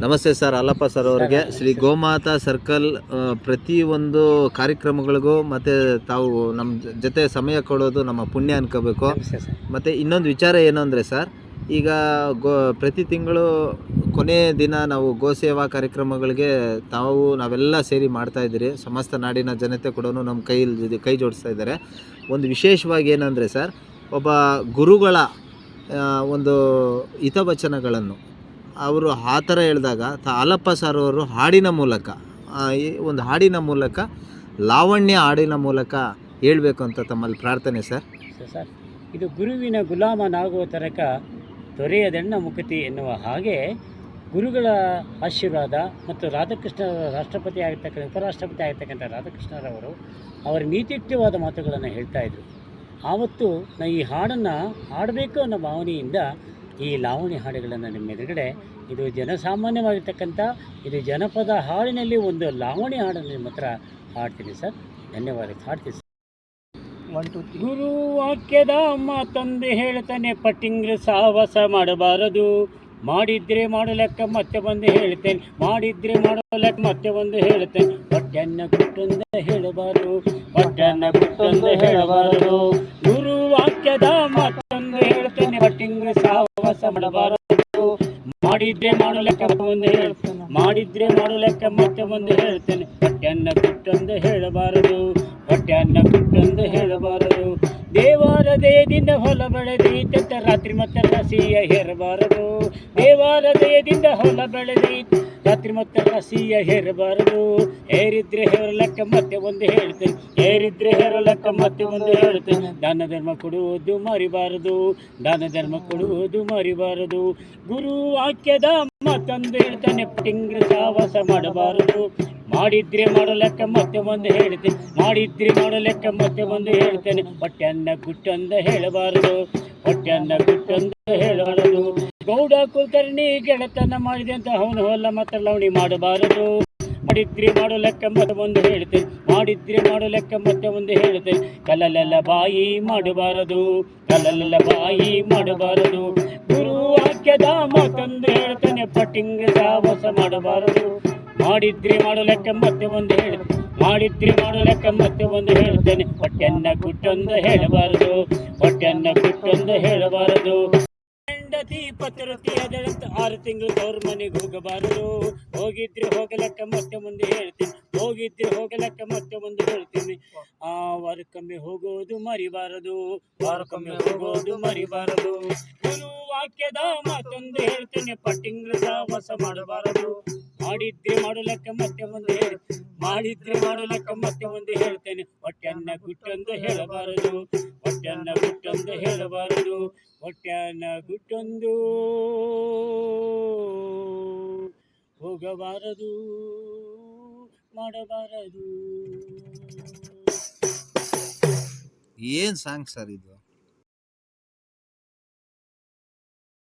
ನಮಸ್ತೆ ಸರ್, ಅಲ್ಲಪ್ಪ ಸರ್ ಅವರಿಗೆ. ಶ್ರೀ ಗೋಮಾತಾ ಸರ್ಕಲ್ ಪ್ರತಿಯೊಂದು ಕಾರ್ಯಕ್ರಮಗಳಿಗೂ ಮತ್ತು ತಾವು ನಮ್ಮ ಜೊತೆ ಸಮಯ ಕೊಡೋದು ನಮ್ಮ ಪುಣ್ಯ ಅನ್ಕೋಬೇಕು. ಮತ್ತು ಇನ್ನೊಂದು ವಿಚಾರ ಏನು ಅಂದರೆ ಸರ್, ಈಗ ಪ್ರತಿ ತಿಂಗಳು ಕೊನೆಯ ದಿನ ನಾವು ಗೋಸೇವಾ ಕಾರ್ಯಕ್ರಮಗಳಿಗೆ ನಾವೆಲ್ಲ ಸೇರಿ ಮಾಡ್ತಾಯಿದ್ದೀರಿ. ಸಮಸ್ತ ನಾಡಿನ ಜನತೆ ಕೂಡ ನಮ್ಮ ಕೈ ಜೋಡಿಸ್ತಾ ಇದ್ದಾರೆ. ಒಂದು ವಿಶೇಷವಾಗಿ ಏನಂದರೆ ಸರ್, ಒಬ್ಬ ಗುರುಗಳ ಒಂದು ಹಿತವಚನಗಳನ್ನು ಅವರು ಆ ಥರ ಹೇಳಿದಾಗ ಹಾಲಪ್ಪ ಸರ್ ಅವರು ಹಾಡಿನ ಮೂಲಕ ಒಂದು ಹಾಡಿನ ಮೂಲಕ ಲಾವಣ್ಯ ಹಾಡಿನ ಮೂಲಕ ಹೇಳಬೇಕು ಅಂತ ತಮ್ಮಲ್ಲಿ ಪ್ರಾರ್ಥನೆ ಸರ್. ಸರ್, ಇದು ಗುರುವಿನ ಗುಲಾಮನಾಗುವ ತನಕ ದೊರೆಯದಣ್ಣ ಮುಕತಿ ಎನ್ನುವ ಹಾಗೆ ಗುರುಗಳ ಆಶೀರ್ವಾದ ಮತ್ತು ರಾಧಾಕೃಷ್ಣ ರಾಷ್ಟ್ರಪತಿ ಆಗಿರ್ತಕ್ಕಂಥ ಉಪರಾಷ್ಟ್ರಪತಿ ಆಗಿರ್ತಕ್ಕಂಥ ರಾಧಾಕೃಷ್ಣರವರು ಅವರ ನೀತಿಯುಕ್ತವಾದ ಮಾತುಗಳನ್ನು ಹೇಳ್ತಾಯಿದ್ರು. ಆವತ್ತು ನಾನು ಈ ಹಾಡನ್ನು ಹಾಡಬೇಕು ಅನ್ನೋ ಭಾವನೆಯಿಂದ ಈ ಲಾವಣಿ ಹಾಡುಗಳನ್ನು ನಿಮ್ಮ ಎದುರುಗಡೆ, ಇದು ಜನಸಾಮಾನ್ಯವಾಗಿರ್ತಕ್ಕಂಥ ಇದು ಜನಪದ ಹಾಡಿನಲ್ಲಿ ಒಂದು ಲಾವಣಿ ಹಾಡನ್ನು ನಿಮ್ಮ ಹತ್ರ ಹಾಡ್ತೀನಿ ಸರ್. ಧನ್ಯವಾದ. ಹಾಡ್ತೀನಿ ಸರ್. 1 2 3. ಗುರು ವಾಕ್ಯದ ಮಾತಂದು ಹೇಳ್ತಾನೆ, ಪಟ್ಟಿಂಗ್ರ ಸಾಹಸ ಮಾಡಬಾರದು. ಮಾಡಿದ್ರೆ ಮಾಡಲೆಕ್ಕ ಮತ್ತೆ ಬಂದು ಹೇಳ್ತೇನೆ, ಮಾಡಿದ್ರೆ ಮಾಡಲೆಕ್ಕ ಮತ್ತೆ ಬಂದು ಹೇಳ್ತೇನೆ. ಹೊಟ್ಟೆಯನ್ನು ಕುಟ್ಟೊಂದ ಹೇಳಬಾರದು, ಹೊಟ್ಟೆಯನ್ನು ಕುಟ್ಟೊಂದ ಹೇಳಬಾರದು. ಗುರು ವಾಕ್ಯದ ಮಾತಂದು ಹೇಳ್ತೇನೆ, ಪಟ್ಟಿಂಗ್ರ ಸಾಹಸ ಮಾಡಬಾರದು. ಮಾಡಿದ್ರೆ ಮಾಡಲೆಕ್ಕ ಬಂದು ಹೇಳ್ತೇನೆ, ಮಾಡಿದ್ರೆ ಮಾಡಲೆಕ್ಕ ಮತ್ತೆ ಬಂದು ಹೇಳ್ತೇನೆ. ಹೊಟ್ಟೆಯನ್ನು ಕುಟ್ಟೊಂದು ಹೇಳಬಾರದು, ಹೊಟ್ಟೆಯನ್ನು ಕುಟ್ಟೊಂದು ಹೇಳಬಾರದು. ದೇವರ ದಯದಿಂದ ಹೊಲ ಬೆಳೆದೈತ, ರಾತ್ರಿ ಮತ್ತೆ ರಸಿಯ ಹೇರಬಾರದು. ದೇವರ ದಯದಿಂದ ಹೊಲ ಬೆಳೆದೈತ, ರಾತ್ರಿ ಮತ್ತೆ ರಸಿಯ ಹೇರಬಾರದು. ಹೇರಿದ್ರೆ ಹೇರಲೆಕ್ಕ ಮತ್ತೆ ಒಂದು ಹೇಳ್ತೇನೆ, ಹೇರಿದ್ರೆ ಹೇರಲೆಕ್ಕ ಮತ್ತೆ ಒಂದು ಹೇಳ್ತೇನೆ. ದಾನ ಧರ್ಮ ಕೊಡುವುದು ಮರಿಬಾರದು, ದಾನ ಧರ್ಮ ಕೊಡುವುದು ಮರಿಬಾರದು. ಗುರು ವಾಕ್ಯದ ಮಾತಂದು ಹೇಳ್ತಾನೆ, ಪಟ್ಟಿಂಗ್ರ ಸಾಹಸ ಮಾಡಬಾರದು. ಮಾಡಿದ್ರೆ ಮಾಡಲೆಕ್ಕ ಮತ್ತೆ ಒಂದು ಹೇಳ್ತೇನೆ, ಮಾಡಿದ್ರೆ ಮಾಡಲೆಕ್ಕ ಮತ್ತೆ ಒಂದು ಹೇಳ್ತೇನೆ. ಹೊಟ್ಟೆಯನ್ನ ಗುಟ್ಟಂದ ಹೇಳಬಾರದು, ಹೊಟ್ಟೆಯನ್ನ ಗುಟ್ಟಂದ ಹೇಳಬಾರದು. ಗೌಡ ಕುಲಕರ್ಣಿ ಗೆಳೆತನ ಮಾಡಿದೆ ಅಂತ ಅವನು ಹೊಲ ಮತ್ತೆ ಲವಣಿ ಮಾಡಬಾರದು. ಮಾಡಿದ್ರೆ ಮಾಡೋ ಲೆಕ್ಕ ಮತ್ತೆ ಒಂದು ಹೇಳ್ತೇನೆ, ಮಾಡಿದ್ರೆ ಮಾಡೋ ಲೆಕ್ಕ ಮತ್ತೆ ಒಂದು ಹೇಳ್ತೇನೆ. ಕಲ್ಲಲೆಲ್ಲ ಬಾಯಿ ಮಾಡಬಾರದು, ಕಲ್ಲಲೆಲ್ಲ ಬಾಯಿ ಮಾಡಬಾರದು. ಗುರು ವಾಕ್ಯದ ಮಾತಂದು ಹೇಳ್ತಾನೆ, ಪಟ್ಟಿಂಗ ಸಾಹಸ ಮಾಡಬಾರದು. ಮಾಡಿದ್ರೆ ಮಾಡೋ ಲೆಕ್ಕ ಮತ್ತೆ ಒಂದು ಹೇಳ್ತೇನೆ, ಮಾಡಿದ್ರೆ ಮಾಡೋ ಲೆಕ್ಕ ಮತ್ತೆ ಒಂದು ಹೇಳ್ತೇನೆ. ಹೊಟ್ಟೆಯನ್ನ ಗುಟ್ಟೊಂದು ಹೇಳಬಾರದು, ಹೊಟ್ಟೆಯನ್ನ ಗುಟ್ಟೊಂದು ಹೇಳಬಾರದು. ಹೆಂಡತಿ ಪತ್ರತಿ ಅದರಂತ 6 ತಿಂಗಳು ಅವ್ರ ಮನೆಗೆ ಹೋಗಬಾರದು. ಹೋಗಿದ್ರೆ ಹೋಗಲೆಕ್ಕ ಮತ್ತೆ ಮುಂದೆ ಹೇಳ್ತೀನಿ, ಹೋಗಿದ್ರೆ ಹೋಗಲೆಕ್ಕ ಮತ್ತೆ ಮುಂದೆ ಹೇಳ್ತೀನಿ. ವಾರಕ್ಕೊಮ್ಮೆ ಹೋಗೋದು ಮರಿಬಾರದು, ವಾರಕ್ಕೊಮ್ಮೆ ಹೋಗೋದು ಮರಿಬಾರದು. ಗುರು ವಾಕ್ಯದ ಮಾತೊಂದು ಹೇಳ್ತೇನೆ, ಪಟ್ಟಿಂಗ್ರ ಸಾಹಸ ಮಾಡಬಾರದು. ಮಾಡಿದ್ರೆ ಮಾಡಲೆಕ್ಕ ಮತ್ತೆ ಮುಂದೆ ಹೇಳ್ತೇನೆ, ಮಾಡಿದ್ರೆ ಮಾಡಲೆಕ್ಕ ಮತ್ತೆ ಮುಂದೆ ಹೇಳ್ತೇನೆ. ಹೊಟ್ಟೆಯನ್ನ ಗುಟ್ಟೊಂದು ಹೇಳಬಾರದು, ಹೊಟ್ಟೆಯನ್ನ ಗುಟ್ಟೊಂದು ಹೇಳಬಾರದು. ಹೊಟ್ಟೆಯನ್ನ ಗುಟ್ಟೊಂದು ಹೋಗಬಾರದು, ಮಾಡಬಾರದು. ಏನು ಸಾಂಗ್ ಸರ್ ಇದು?